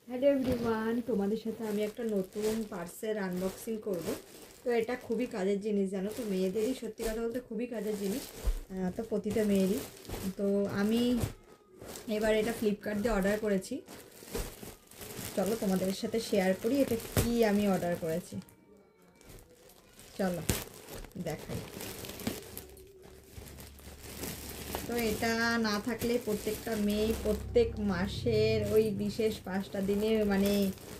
Hello everyone, তোমাদের সাথে আমি একটা নতুন পার্সেল আনবক্সিং করব। তো এটা খুবই কাজের জিনিস, জানো তো, মেয়েদেরই সত্যি কথা বলতে খুবই কাজের জিনিস। তো প্রতিটা মেয়েরই। তো আমি এবার এটা ফ্লিপকার্ট দিয়ে অর্ডার করেছি। চলো তোমাদের সাথে শেয়ার করি এটা কি আমি অর্ডার করেছি। চলো দেখাই। তো এটা না থাকলে প্রত্যেকটা মেয়ে প্রত্যেক মাসের ওই বিশেষ 5টা দিনে মানে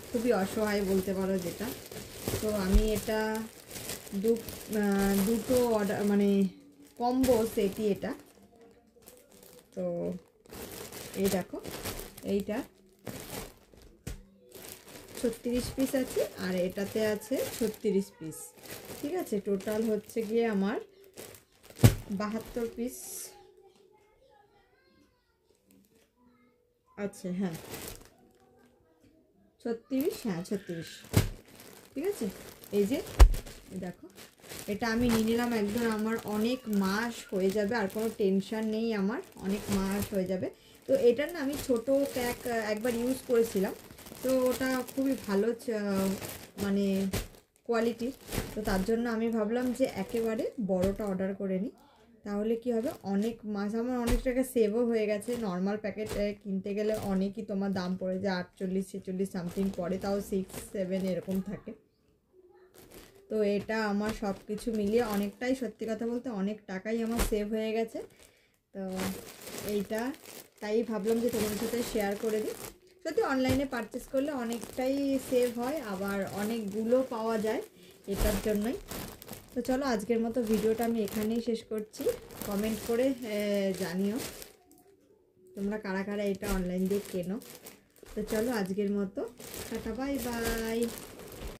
খুবই অসহায় বলতে পারো যেটা। তো আমি এটা দুটো অর্ডার মানে কম্বো সেটই এটা। তো এই দেখো, এইটা 36 পিস আছে আর এটাতে আছে 36 পিস। ঠিক আছে, টোটাল হচ্ছে গিয়ে আমার 72 পিস আছে। হ্যাঁ 36, হ্যাঁ 36। ঠিক আছে, এই যে দেখো, এটা আমি নিয়ে নিলাম একদম। আমার অনেক মাস হয়ে যাবে, আর কোনো টেনশন নেই, আমার অনেক মাস হয়ে যাবে। তো এটার না আমি ছোট প্যাক একবার ইউজ করেছিলাম, তো ওটা খুবই ভালো মানে কোয়ালিটির। তো তার জন্য আমি ভাবলাম যে একেবারে বড়টা অর্ডার করে নিই, তাহলে কি হবে, অনেক মাস আমার অনেক টাকা সেভও হয়ে গেছে। নর্মাল প্যাকেট কিনতে গেলে অনেকই তোমার দাম পড়ে যায়, 48-46 সামথিং পড়ে, তাও 6-7 এরকম থাকে। তো এটা আমার সব কিছু মিলিয়ে অনেকটাই, সত্যি কথা বলতে অনেক টাকাই আমার সেভ হয়ে গেছে। তো এইটা তাই ভাবলাম যে তোমাদের সাথে শেয়ার করে দিই। সত্যি অনলাইনে পারচেস করলে অনেকটাই সেভ হয়, আবার অনেকগুলো পাওয়া যায় এটার জন্যই। তো চলো আজকের মতো ভিডিওটা আমি এখানেই শেষ করছি। কমেন্ট করে জানিও তোমরা কারা কারা এটা অনলাইন দিয়ে কেনো। তো চলো আজকের মতো টাটা, বাই বাই।